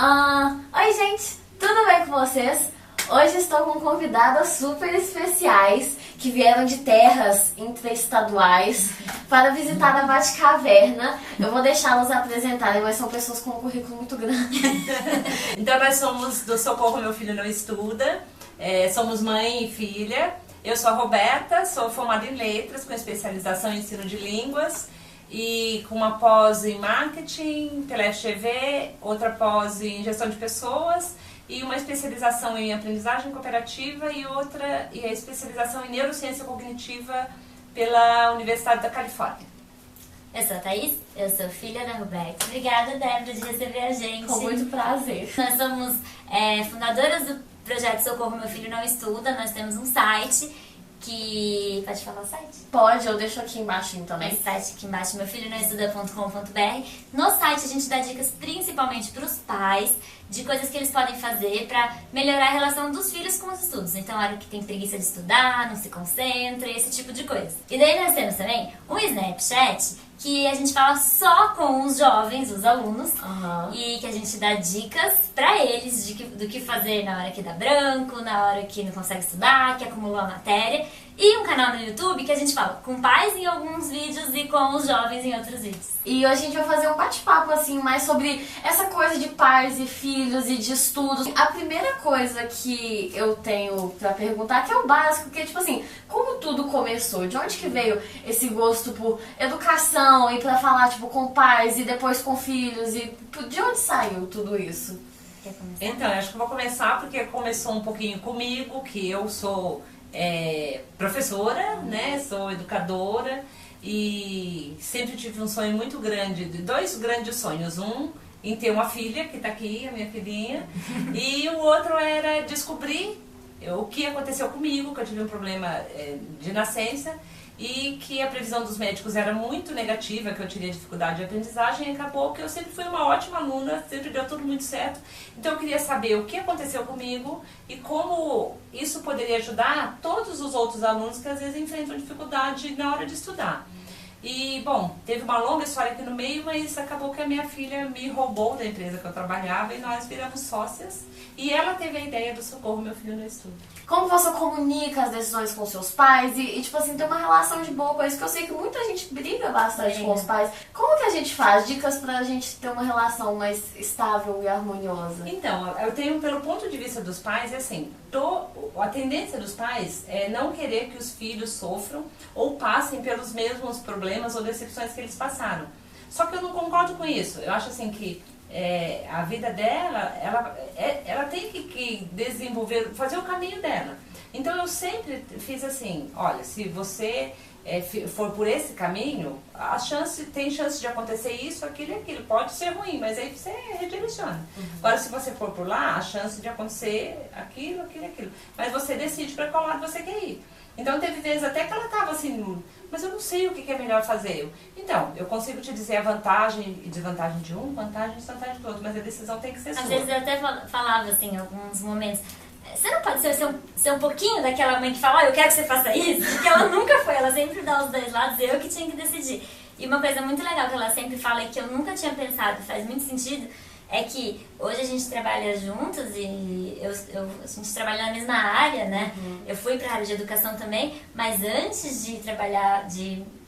Oi gente, tudo bem com vocês? Hoje estou com convidadas super especiais que vieram de terras intraestaduais para visitar a Batcaverna. Eu vou deixá-las apresentarem, mas são pessoas com um currículo muito grande. Então nós somos do Socorro Meu Filho Não Estuda, somos mãe e filha. Eu sou a Roberta, sou formada em letras com especialização em ensino de línguas e com uma pós em marketing pela FGV, outra pós em gestão de pessoas e uma especialização em aprendizagem cooperativa e a especialização em neurociência cognitiva pela Universidade da Califórnia. Eu sou a Thaís, eu sou filha da Roberta. Obrigada, Débora, de receber a gente. Com muito prazer. Nós somos fundadoras do projeto Socorro Meu Filho Não Estuda. Nós temos um site que... Pode falar o site? Pode, eu deixo aqui embaixo também. Esse site aqui embaixo, meufilhonãoestuda.com.br. No site a gente dá dicas principalmente para os pais de coisas que eles podem fazer para melhorar a relação dos filhos com os estudos. Então, a hora que tem preguiça de estudar, não se concentra, esse tipo de coisa. E daí nós temos também um Snapchat que a gente fala só com os jovens, os alunos, e que a gente dá dicas pra eles do que fazer na hora que dá branco, na hora que não consegue estudar, que acumulou a matéria. E um canal no YouTube que a gente fala com pais em alguns vídeos e com os jovens em outros vídeos. E hoje a gente vai fazer um bate-papo assim, mais sobre essa coisa de pais e filhos e de estudos. A primeira coisa que eu tenho pra perguntar, que é o básico, que é tipo assim, como tudo começou? De onde que veio esse gosto por educação e pra falar tipo com pais e depois com filhos? E de onde saiu tudo isso? Quer começar? Então, acho que eu vou começar porque começou um pouquinho comigo, que eu sou professora, né? Sou educadora e sempre tive um sonho muito grande, dois grandes sonhos. Um, em ter uma filha, que está aqui, a minha filhinha, e o outro era descobrir o que aconteceu comigo, que eu tive um problema de nascença e que a previsão dos médicos era muito negativa, que eu teria dificuldade de aprendizagem, e acabou que eu sempre fui uma ótima aluna, sempre deu tudo muito certo. Então eu queria saber o que aconteceu comigo e como isso poderia ajudar todos os outros alunos que às vezes enfrentam dificuldade na hora de estudar. E, bom, teve uma longa história aqui no meio, mas acabou que a minha filha me roubou da empresa que eu trabalhava e nós viramos sócias. E ela teve a ideia do Socorro Meu Filho Não Estuda. Como você comunica as decisões com seus pais e tipo assim, ter uma relação de boa com isso, que eu sei que muita gente briga bastante com os pais. Como que a gente faz? Dicas pra gente ter uma relação mais estável e harmoniosa? Então, eu tenho, pelo ponto de vista dos pais, assim, a tendência dos pais é não querer que os filhos sofram ou passem pelos mesmos problemas ou decepções que eles passaram. Só que eu não concordo com isso. Eu acho assim que a vida dela, ela tem que desenvolver, fazer o caminho dela. Então eu sempre fiz assim, olha, se você for por esse caminho, tem chance de acontecer isso, aquilo e aquilo. Pode ser ruim, mas aí você redireciona. Agora, se você for por lá, a chance de acontecer aquilo, aquilo e aquilo. Mas você decide para qual lado você quer ir. Então teve vezes até que ela estava assim, mas eu não sei o que é melhor fazer. Então, eu consigo te dizer a vantagem e desvantagem de um, vantagem e desvantagem do outro, mas a decisão tem que ser sua. Às vezes eu até falava assim, em alguns momentos, você não pode ser um pouquinho daquela mãe que fala, eu quero que você faça isso, porque ela nunca foi, ela sempre dá os dois lados, eu que tinha que decidir. E uma coisa muito legal que ela sempre fala e que eu nunca tinha pensado, faz muito sentido, é que hoje a gente trabalha juntos e a gente trabalha na mesma área, né? Eu fui para a área de educação também, mas antes de trabalhar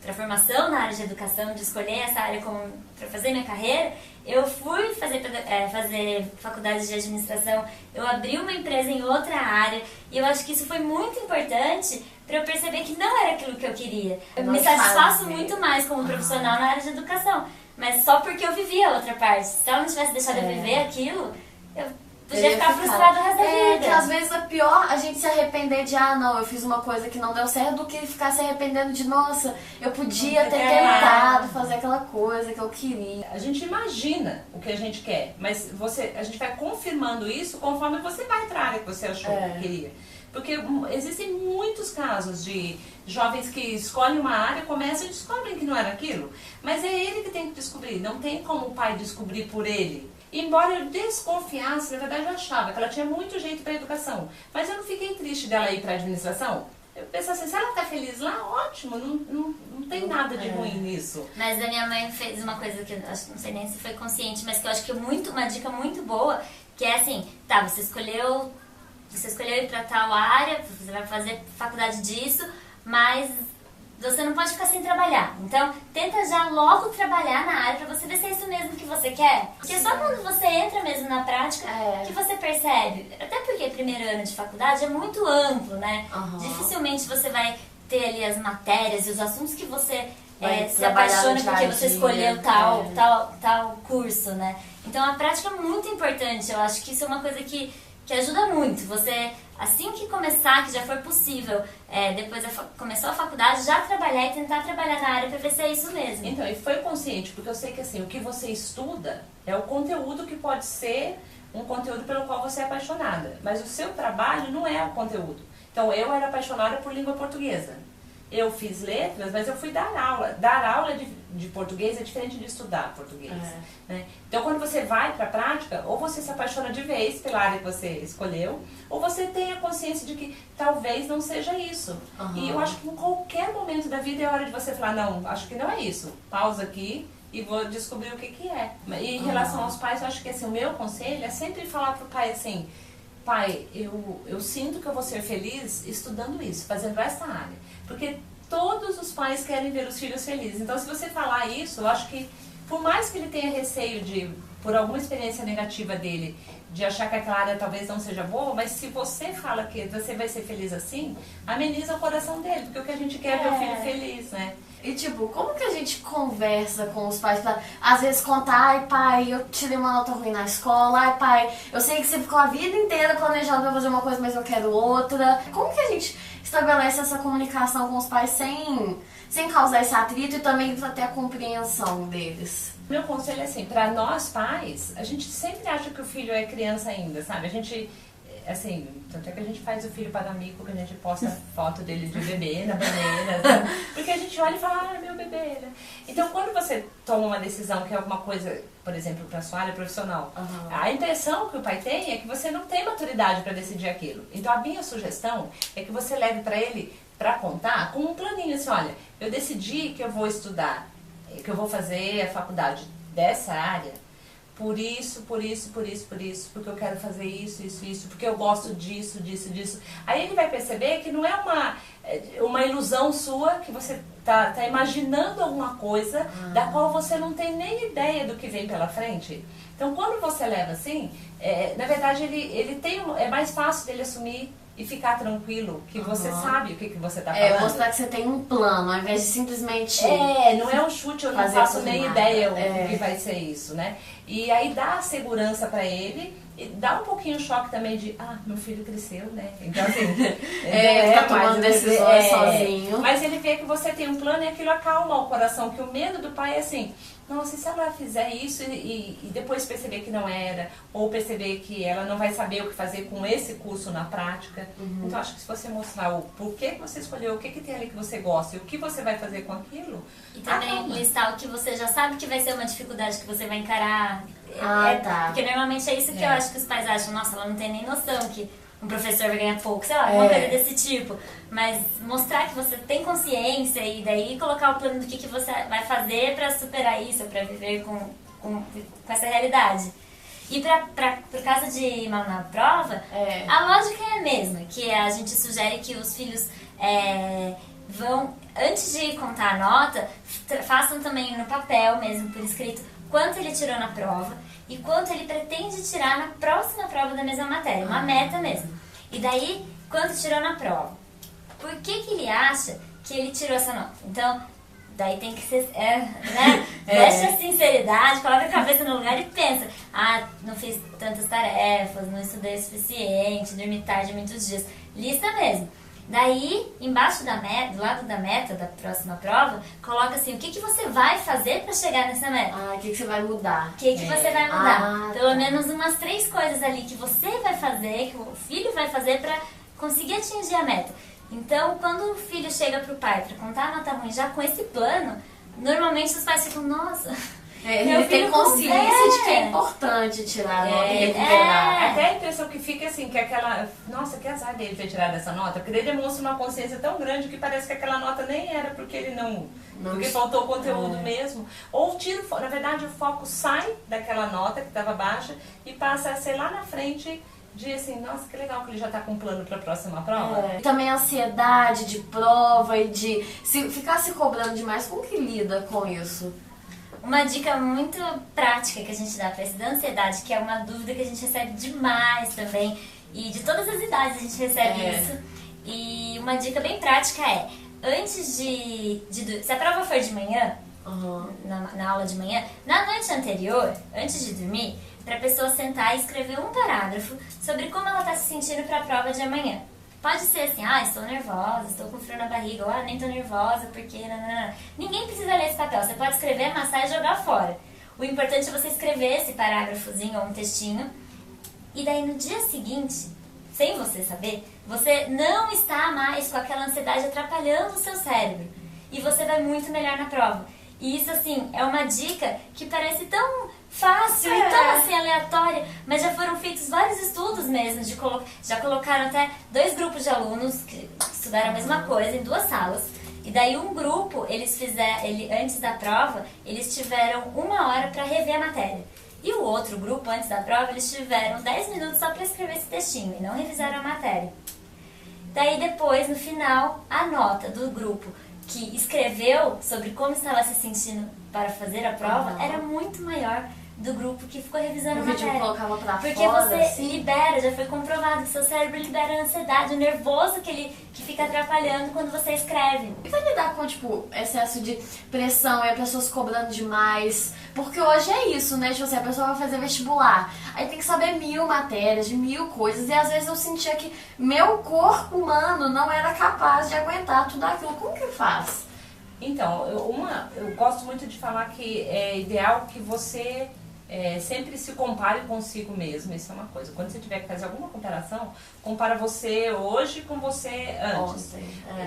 para formação na área de educação, de escolher essa área para fazer minha carreira, eu fui fazer faculdade de administração, eu abri uma empresa em outra área e eu acho que isso foi muito importante para eu perceber que não era aquilo que eu queria. Eu me satisfaço muito mais como profissional na área de educação. Mas só porque eu vivia a outra parte. Se ela não tivesse deixado eu viver aquilo, eu podia ficar frustrada o resto da vida. Que às vezes é pior a gente se arrepender de, não, eu fiz uma coisa que não deu certo, do que ficar se arrependendo de, nossa, eu podia ter tentado fazer aquela coisa que eu queria. A gente imagina o que a gente quer, mas a gente vai confirmando isso conforme você vai para a área que você achou que queria. Porque existem muitos casos de jovens que escolhem uma área, começam e descobrem que não era aquilo. Mas é ele que tem que descobrir, não tem como o pai descobrir por ele. Embora eu desconfiasse, na verdade eu achava que ela tinha muito jeito para educação. Mas eu não fiquei triste dela ir para a administração. eu penso assim, se ela tá feliz lá, ótimo, não tem nada de ruim nisso. Mas a minha mãe fez uma coisa que eu acho, não sei nem se foi consciente, mas que eu acho que é uma dica muito boa, que é assim, tá, você escolheu ir pra tal área, você vai fazer faculdade disso, mas você não pode ficar sem trabalhar. Então, tenta já logo trabalhar na área pra você ver se é isso mesmo que você quer. Porque só quando você entra mesmo na prática que você percebe. Até porque primeiro ano de faculdade é muito amplo, né? Dificilmente você vai ter ali as matérias e os assuntos que você se apaixona porque você escolheu tal curso, né? Então, a prática é muito importante. Eu acho que isso é uma coisa que ajuda muito. Você, assim que começar, que já for possível, depois começou a faculdade, já trabalhar e tentar trabalhar na área para ver se é isso mesmo. Então, e foi consciente, porque eu sei que assim, o que você estuda é o conteúdo que pode ser um conteúdo pelo qual você é apaixonada, mas o seu trabalho não é o conteúdo. Então, eu era apaixonada por língua portuguesa. Eu fiz letras, mas eu fui dar aula. Dar aula de português é diferente de estudar português. Né? Então, quando você vai para a prática, ou você se apaixona de vez pela área que você escolheu, ou você tem a consciência de que talvez não seja isso. E eu acho que em qualquer momento da vida é hora de você falar, não, acho que não é isso. Pausa aqui e vou descobrir o que é. E em relação aos pais, eu acho que assim, o meu conselho é sempre falar para o pai assim, pai, eu sinto que eu vou ser feliz estudando isso, fazendo essa área. Porque todos os pais querem ver os filhos felizes. Então, se você falar isso, eu acho que, por mais que ele tenha receio por alguma experiência negativa dele, de achar que aquela área talvez não seja boa, mas se você fala que você vai ser feliz assim, ameniza o coração dele, porque o que a gente quer é ver o filho feliz, né? E tipo, como que a gente conversa com os pais pra, às vezes, contar, ai pai, eu tirei uma nota ruim na escola, ai pai, eu sei que você ficou a vida inteira planejando pra fazer uma coisa, mas eu quero outra. Como que a gente estabelece essa comunicação com os pais sem causar esse atrito e também pra ter a compreensão deles? Meu conselho é assim, pra nós pais, a gente sempre acha que o filho é criança ainda, sabe? A gente, assim, tanto é que a gente faz o filho para amigo, que a gente posta foto dele de bebê na banheira, sabe? Porque a gente olha e fala, meu bebê, né? Então, quando você toma uma decisão que é alguma coisa, por exemplo, para sua área profissional, a impressão que o pai tem é que você não tem maturidade para decidir aquilo. Então, a minha sugestão é que você leve para ele, para contar, com um planinho assim, olha, eu decidi que eu vou estudar, que eu vou fazer a faculdade dessa área, por isso, porque eu quero fazer isso, porque eu gosto disso. Aí ele vai perceber que não é uma ilusão sua, que você tá imaginando alguma coisa da qual você não tem nem ideia do que vem pela frente. Então, quando você leva assim, na verdade, é mais fácil dele assumir e ficar tranquilo, que você sabe o que você tá falando. Mostrar que você tem um plano, ao invés de simplesmente... não é um chute, eu não faço nem ideia o que vai ser isso, né? E aí dá a segurança pra ele, e dá um pouquinho de choque também de, meu filho cresceu, né? Então assim... tá tomando decisões sozinho. Mas ele vê que você tem um plano e aquilo acalma o coração, que o medo do pai é assim... Nossa, e se ela fizer isso e depois perceber que não era, ou perceber que ela não vai saber o que fazer com esse curso na prática. Então, acho que se você mostrar o porquê que você escolheu, o que tem ali que você gosta e o que você vai fazer com aquilo... E também listar o que você já sabe que vai ser uma dificuldade que você vai encarar. Porque normalmente é isso que eu acho que os pais acham. Nossa, ela não tem nem noção que um professor vai ganhar pouco, sei lá, alguma coisa desse tipo. Mas mostrar que você tem consciência e daí colocar o plano do que você vai fazer pra superar isso, pra viver com essa realidade. E por causa de ir mal na prova, a lógica é a mesma, que a gente sugere que os filhos vão, antes de contar a nota, façam também no papel mesmo, por escrito, quanto ele tirou na prova e quanto ele pretende tirar na próxima prova da mesma matéria, uma meta mesmo. E daí, quanto tirou na prova. Por que ele acha que ele tirou essa nota? Então, daí tem que ser, né? Fecha a sinceridade, coloca a cabeça no lugar e pensa, não fiz tantas tarefas, não estudei o suficiente, dormi tarde muitos dias. Lista mesmo. Daí, embaixo da meta, do lado da meta da próxima prova, coloca assim, o que você vai fazer para chegar nessa meta? O que você vai mudar? O que você vai mudar? Pelo menos umas 3 coisas ali que você vai fazer, que o filho vai fazer para conseguir atingir a meta. Então, quando o filho chega pro pai para contar a nota ruim já com esse plano, normalmente os pais ficam, nossa, Ele tem consciência de que é importante tirar a nota e recuperar. Até a impressão que fica assim, que aquela... Nossa, que azar dele ter tirado essa nota. Porque ele demonstra uma consciência tão grande que parece que aquela nota nem era porque ele não porque faltou conteúdo mesmo. Ou tira, na verdade, o foco sai daquela nota que estava baixa e passa a ser lá na frente... De assim, nossa, que legal que ele já tá com um plano pra próxima prova. Também a ansiedade de prova e de ficar se cobrando demais, como que lida com isso? Uma dica muito prática que a gente dá pra esse da ansiedade, que é uma dúvida que a gente recebe demais também, e de todas as idades a gente recebe isso. E uma dica bem prática é, antes de se a prova for de manhã, na aula de manhã, na noite anterior, antes de dormir, para a pessoa sentar e escrever um parágrafo sobre como ela está se sentindo para a prova de amanhã. Pode ser assim, estou nervosa, estou com frio na barriga, ou nem estou nervosa porque... Nanana. Ninguém precisa ler esse papel, você pode escrever, amassar e jogar fora. O importante é você escrever esse parágrafozinho ou um textinho, e daí no dia seguinte, sem você saber, você não está mais com aquela ansiedade atrapalhando o seu cérebro. E você vai muito melhor na prova. E isso, assim, é uma dica que parece tão fácil e tão, assim, aleatória, mas já foram feitos vários estudos mesmo, já colocaram até 2 grupos de alunos que estudaram a mesma coisa em 2 salas. E daí um grupo, antes da prova, eles tiveram 1 hora para rever a matéria. E o outro grupo, antes da prova, eles tiveram 10 minutos só para escrever esse textinho e não revisaram a matéria. Daí depois, no final, a nota do grupo que escreveu sobre como estava se sentindo para fazer a prova era muito maior do grupo que ficou revisando a matéria. Colocava pra porque fora, você assim. libera, já foi comprovado que seu cérebro libera a ansiedade, o nervoso que fica atrapalhando quando você escreve. E vai lidar com, tipo, excesso de pressão e a pessoa se cobrando demais? Porque hoje é isso, né? Tipo assim, a pessoa vai fazer vestibular, aí tem que saber 1000 matérias, de 1000 coisas, e às vezes eu sentia que meu corpo humano não era capaz de aguentar tudo aquilo. Como que faz? Então, eu gosto muito de falar que é ideal que você sempre se compare consigo mesmo, isso é uma coisa. Quando você tiver que fazer alguma comparação, compara você hoje com você antes.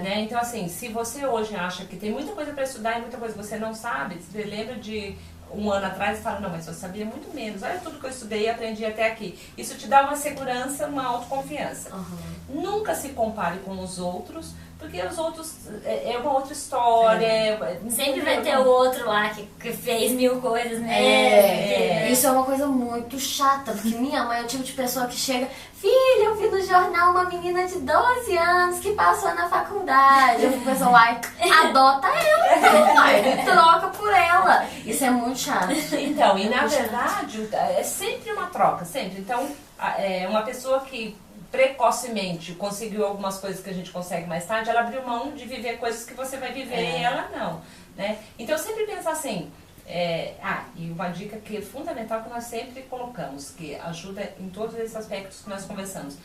Né? Então, assim, se você hoje acha que tem muita coisa para estudar e muita coisa que você não sabe, você lembra de 1 ano atrás e fala, não, mas eu sabia muito menos, olha tudo que eu estudei e aprendi até aqui. Isso te dá uma segurança, uma autoconfiança. Nunca se compare com os outros, porque os outros é uma outra história. Sempre vai ter o outro lá que fez 1000 coisas, né? Isso é uma coisa muito chata, porque minha mãe é o tipo de pessoa que chega, filha, eu vi no jornal uma menina de 12 anos que passou na faculdade. Eu fico pensando, adota ela, então, troca por ela. Isso é muito chato. Então, e na verdade, é sempre uma troca, sempre. Então, uma pessoa que precocemente conseguiu algumas coisas que a gente consegue mais tarde, ela abriu mão de viver coisas que você vai viver e ela não, né? Então sempre pensar assim, e uma dica que é fundamental que nós sempre colocamos, que ajuda em todos esses aspectos que nós conversamos,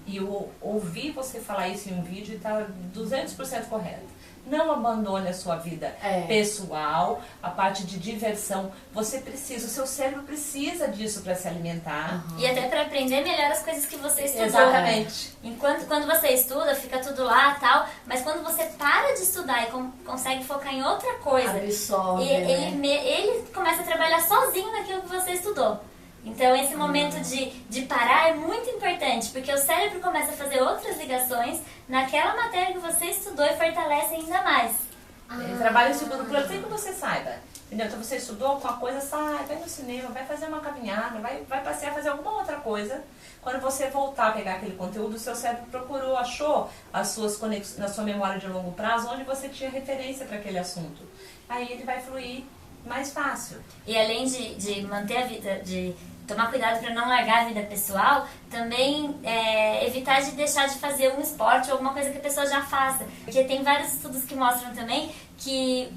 e eu ouvi você falar isso em um vídeo e está 200% correto. Não abandone a sua vida pessoal, a parte de diversão. Você precisa, o seu cérebro precisa disso para se alimentar. E até para aprender melhor as coisas que você estudou. Exatamente. Quando você estuda, fica tudo lá e tal, mas quando você para de estudar e consegue focar em outra coisa, absorve, ele começa a trabalhar sozinho naquilo que você estudou. Então esse momento de parar é muito importante, porque o cérebro começa a fazer outras ligações naquela matéria que você estudou e fortalece ainda mais. Ele trabalha em segundo plano sem que você saiba. Entendeu? Então você estudou alguma coisa, sai, vai no cinema, vai fazer uma caminhada, vai passear, fazer alguma outra coisa. Quando você voltar a pegar aquele conteúdo, o seu cérebro procurou, achou as suas conexões na sua memória de longo prazo, onde você tinha referência para aquele assunto. Aí ele vai fluir mais fácil. E além de manter a vida, de tomar cuidado para não largar a vida pessoal, também evitar de deixar de fazer um esporte ou alguma coisa que a pessoa já faça. Porque tem vários estudos que mostram também que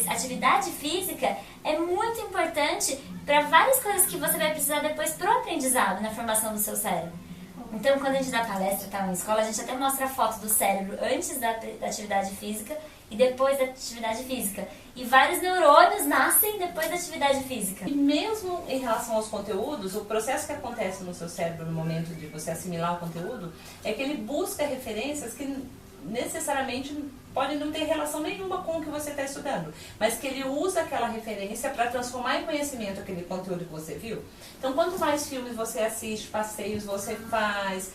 a atividade física é muito importante para várias coisas que você vai precisar depois pro aprendizado, na formação do seu cérebro. Então, quando a gente dá palestra em escola, a gente até mostra a foto do cérebro antes da atividade física e depois da atividade física. E vários neurônios nascem depois da atividade física. E mesmo em relação aos conteúdos, o processo que acontece no seu cérebro no momento de você assimilar o conteúdo é que ele busca referências que necessariamente pode não ter relação nenhuma com o que você está estudando, mas que ele usa aquela referência para transformar em conhecimento aquele conteúdo que você viu. Então, quanto mais filmes você assiste, passeios você faz,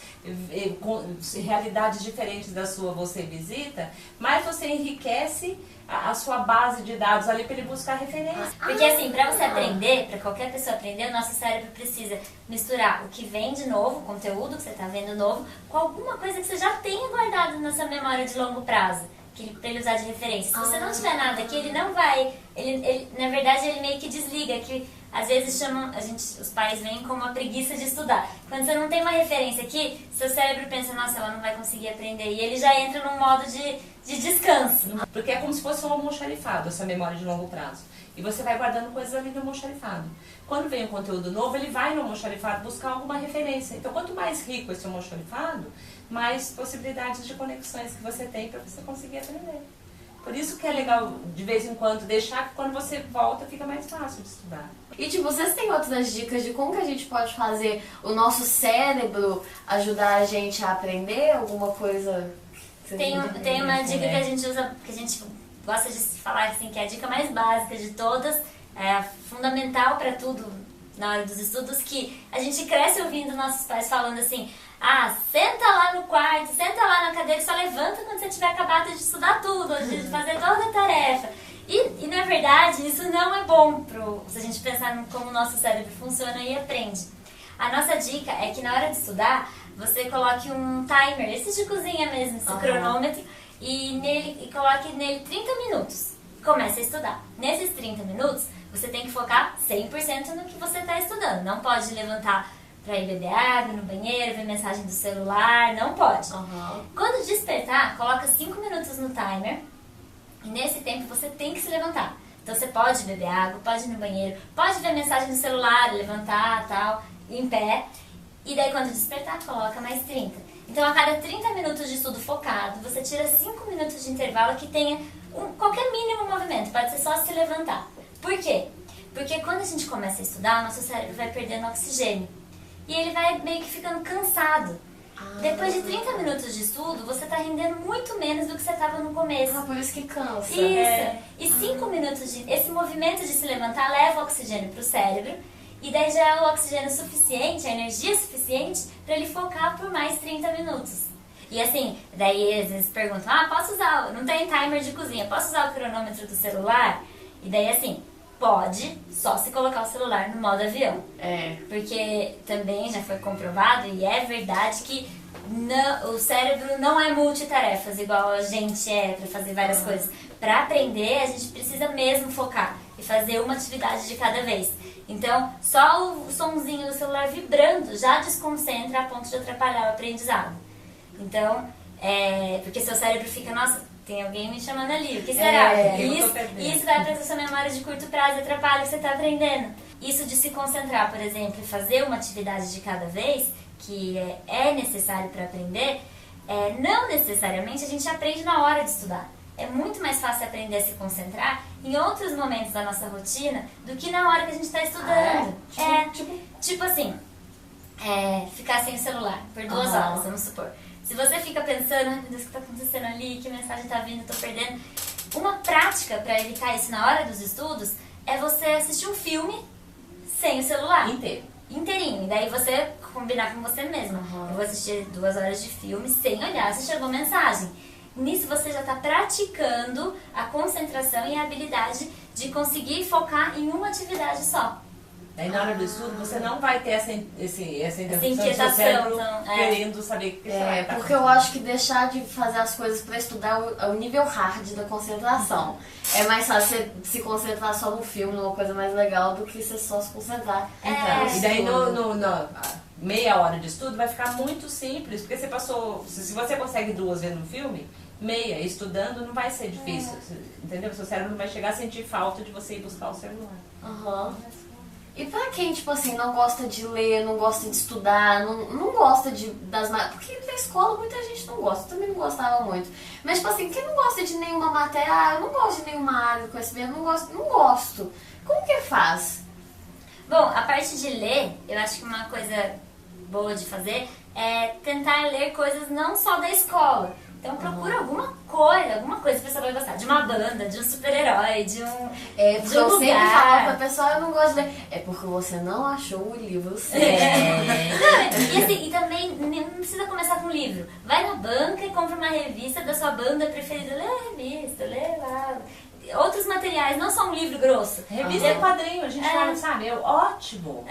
realidades diferentes da sua você visita, mais você enriquece a sua base de dados ali para ele buscar referência. Porque assim, para você aprender, para qualquer pessoa aprender, o nosso cérebro precisa misturar o que vem de novo, o conteúdo que você está vendo novo, com alguma coisa que você já tenha guardado na sua memória de longo prazo, para ele usar de referência. Se você não tiver nada aqui, ele não vai, na verdade ele meio que desliga, que às vezes chamam, os pais veem como uma preguiça de estudar. Quando você não tem uma referência aqui, seu cérebro pensa, nossa, ela não vai conseguir aprender, e ele já entra num modo de descanso. Porque é como se fosse um almoxarifado, essa memória de longo prazo. E você vai guardando coisas ali no almoxarifado. Quando vem um conteúdo novo, ele vai no almoxarifado buscar alguma referência. Então, quanto mais rico esse almoxarifado, mais possibilidades de conexões que você tem para você conseguir aprender. Por isso que é legal, de vez em quando, deixar que quando você volta, fica mais fácil de estudar. E tipo, vocês têm outras dicas de como que a gente pode fazer o nosso cérebro ajudar a gente a aprender alguma coisa? Tem uma dica que a gente usa, que a gente gosta de falar assim, que é a dica mais básica de todas, é fundamental para tudo na hora dos estudos, que a gente cresce ouvindo nossos pais falando assim, senta lá no quarto, senta lá na cadeira e só levanta quando você tiver acabado de estudar tudo, de fazer toda a tarefa. E na verdade, isso não é bom se a gente pensar em como o nosso cérebro funciona e aprende. A nossa dica é que na hora de estudar, você coloque um timer, esse de cozinha mesmo, esse cronômetro, e coloque nele 30 minutos. Comece a estudar. Nesses 30 minutos, você tem que focar 100% no que você está estudando. Não pode levantar para ir beber água no banheiro, ver mensagem do celular, não pode. Quando despertar, coloca 5 minutos no timer, e nesse tempo você tem que se levantar. Então você pode beber água, pode ir no banheiro, pode ver mensagem do celular, levantar, tal, em pé. E daí quando despertar, coloca mais 30. Então a cada 30 minutos de estudo focado, você tira 5 minutos de intervalo que tenha qualquer mínimo movimento, pode ser só se levantar. Por quê? Porque quando a gente começa a estudar, o nosso cérebro vai perdendo oxigênio. E ele vai meio que ficando cansado. Depois de 30 minutos de estudo, você está rendendo muito menos do que você estava no começo. Por isso que cansa. Isso. E 5 minutos esse movimento de se levantar leva oxigênio para o cérebro. E daí já é o oxigênio suficiente, a energia suficiente para ele focar por mais 30 minutos. E assim, daí às vezes perguntam, posso usar, não tem timer de cozinha, posso usar o cronômetro do celular? E daí assim, pode, só se colocar o celular no modo avião. Porque também já foi comprovado, e é verdade, que o cérebro não é multitarefas, igual a gente é para fazer várias coisas. Para aprender, a gente precisa mesmo focar e fazer uma atividade de cada vez. Então, só o sonzinho do celular vibrando já desconcentra a ponto de atrapalhar o aprendizado. Então, porque seu cérebro fica, nossa, tem alguém me chamando ali, o que será? Isso vai para a sua memória de curto prazo e atrapalha o que você está aprendendo. Isso de se concentrar, por exemplo, e fazer uma atividade de cada vez, que é necessário para aprender, não necessariamente a gente aprende na hora de estudar. É muito mais fácil aprender a se concentrar em outros momentos da nossa rotina do que na hora que a gente está estudando. Tipo assim, ficar sem o celular por 2 horas, vamos supor. Se você fica pensando, meu Deus, o que está acontecendo ali, que mensagem está vindo, estou perdendo. Uma prática para evitar isso na hora dos estudos é você assistir um filme sem o celular. Inteirinho. E daí você combinar com você mesmo. Eu vou assistir 2 horas de filme sem olhar se chegou mensagem. Nisso você já está praticando a concentração e a habilidade de conseguir focar em uma atividade só. Daí na hora do estudo você não vai ter essa inquietação do seu cérebro querendo saber o que você vai estar porque eu acho que deixar de fazer as coisas para estudar é o nível hard da concentração. É mais fácil você se concentrar só no filme, numa coisa mais legal, do que você só se concentrar. E daí meia hora de estudo vai ficar muito simples, porque você passou, se você consegue 2 vendo um filme, meia estudando não vai ser difícil, entendeu? Seu cérebro não vai chegar a sentir falta de você ir buscar o celular. E pra quem, tipo assim, não gosta de ler, não gosta de estudar, não gosta das matérias... Porque na escola muita gente não gosta, eu também não gostava muito. Mas, tipo assim, quem não gosta de nenhuma matéria, eu não gosto de nenhuma área do conhecimento, não gosto. Como que faz? Bom, a parte de ler, eu acho que uma coisa boa de fazer é tentar ler coisas não só da escola, Então procura alguma coisa que a pessoa vai gostar. De uma banda, de um super-herói, de um Porque eu sempre falo pra pessoa, eu não gosto de ler. É porque você não achou o livro certo. Não, e também não precisa começar com um livro. Vai na banca e compra uma revista da sua banda preferida. Lê a revista, lê lá. Outros materiais, não só um livro grosso. Revista e quadrinho, a gente fala, sabe? É ótimo.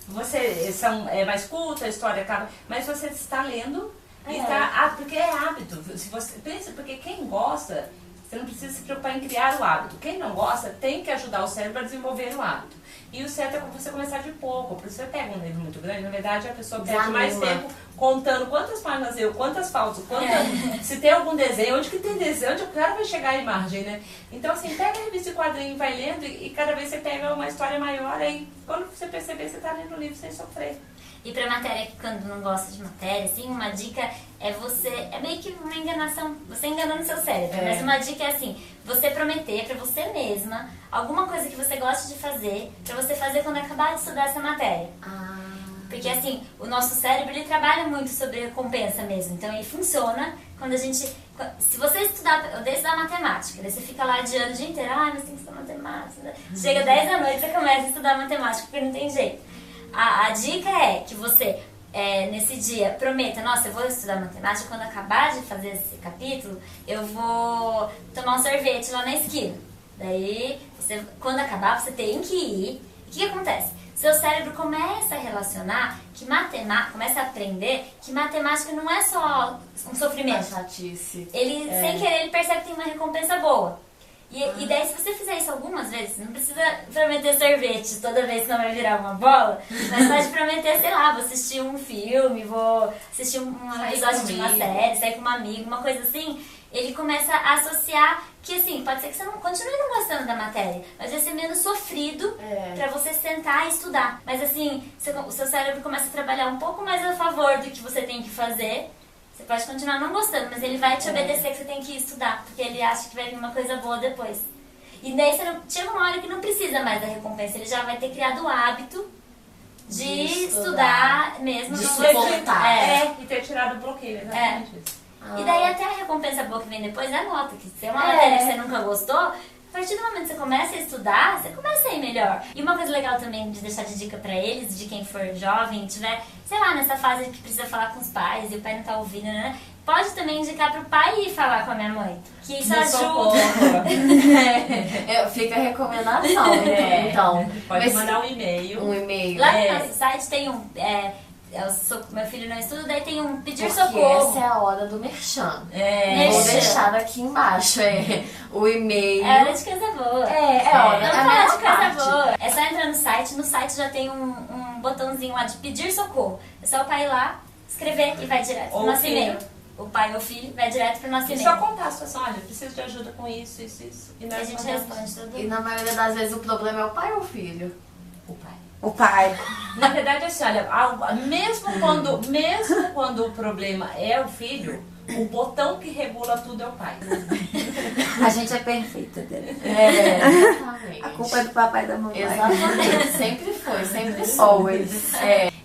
Você é mais culta, a história acaba. Mas você está lendo e tá. Porque é hábito. Se você pensa, porque quem gosta, você não precisa se preocupar em criar o hábito. Quem não gosta tem que ajudar o cérebro a desenvolver o hábito. E o certo é você começar de pouco. Porque você pega um livro muito grande, na verdade a pessoa perde mais tempo contando quantas páginas quantas faltas, se tem algum desenho, onde que tem desenho, onde o cara vai chegar à imagem, né? Então assim, pega a revista de quadrinho e vai lendo e cada vez você pega uma história maior, aí quando você perceber, você tá lendo o livro sem sofrer. E pra matéria que quando não gosta de matéria, assim, uma dica é meio que uma enganação, você enganando seu cérebro, mas uma dica é assim, você prometer pra você mesma alguma coisa que você gosta de fazer, pra você fazer quando acabar de estudar essa matéria. Porque assim, o nosso cérebro ele trabalha muito sobre recompensa mesmo, então ele funciona quando a gente... Se você estudar, eu odeio estudar matemática, daí você fica lá adiando o dia inteiro, mas tem que estudar matemática. Chega 10 da noite, você começa a estudar matemática, porque não tem jeito. A dica é que você, nesse dia, prometa, nossa, eu vou estudar matemática, quando acabar de fazer esse capítulo, eu vou tomar um sorvete lá na esquina. Daí, quando acabar, você tem que ir. E o que acontece? Seu cérebro começa a relacionar, começa a aprender que matemática não é só um sofrimento. Chatice. Ele, sem querer, ele percebe que tem uma recompensa boa. E daí, se você fizer isso algumas vezes, não precisa prometer sorvete toda vez que não vai virar uma bola, mas pode prometer, sei lá, vou assistir um filme, vou assistir um episódio de uma série, sair com um amigo, uma coisa assim. Ele começa a associar que, assim, pode ser que você não continue não gostando da matéria, mas vai ser menos sofrido pra você sentar e estudar. Mas, assim, o seu cérebro começa a trabalhar um pouco mais a favor do que você tem que fazer. Você pode continuar não gostando, mas ele vai te obedecer que você tem que estudar, porque ele acha que vai vir uma coisa boa depois. E daí chega uma hora que não precisa mais da recompensa, ele já vai ter criado o hábito de estudar mesmo. De suportar. E ter tirado o bloqueio, exatamente isso. E daí até a recompensa boa que vem depois é a nota, que se é uma matéria que você nunca gostou, a partir do momento que você começa a estudar, você começa a ir melhor. E uma coisa legal também de deixar de dica pra eles, de quem for jovem, tiver, sei lá, nessa fase que precisa falar com os pais e o pai não tá ouvindo, né? Pode também indicar pro pai ir falar com a minha mãe, que isso ajuda. Fica a recomendação, então. Pode mandar um e-mail. Lá no nosso site tem meu filho não estuda, daí tem um pedir socorro. Essa é a hora do merchan. Vou deixar aqui embaixo. O e-mail. É hora de coisa boa. Hora de coisa boa. É só entrar no site já tem um botãozinho lá de pedir socorro. É só o pai ir lá, escrever e vai direto pro nosso e-mail. O pai ou o filho vai direto pro nosso e-mail. Só contar a situação, olha, preciso de ajuda com isso. E a gente responde tudo. E na maioria das vezes o problema é o pai ou o filho? O pai. Na verdade, assim, olha, mesmo quando o problema é o filho, o botão que regula tudo é o pai. A gente é perfeita dele. Exatamente. A culpa é do papai e da mamãe. Exatamente. Sempre foi, sempre always.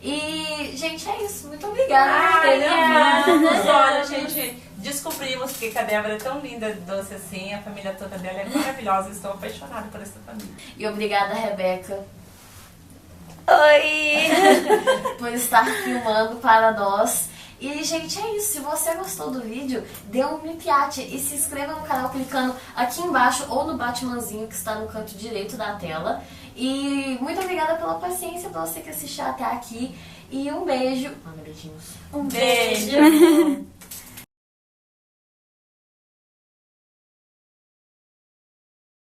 E, gente, é isso. Muito obrigada. Agora, gente, descobrimos que a Débora é tão linda, doce assim, a família toda dela é maravilhosa. Estou apaixonada por essa família. E obrigada, Rebeca. Oi! Por estar filmando para nós. E, gente, é isso. Se você gostou do vídeo, dê um mipiate e se inscreva no canal clicando aqui embaixo ou no Batmanzinho que está no canto direito da tela. E muito obrigada pela paciência, pra você que assistiu até aqui. E um beijo. Manda beijinhos. Um beijo.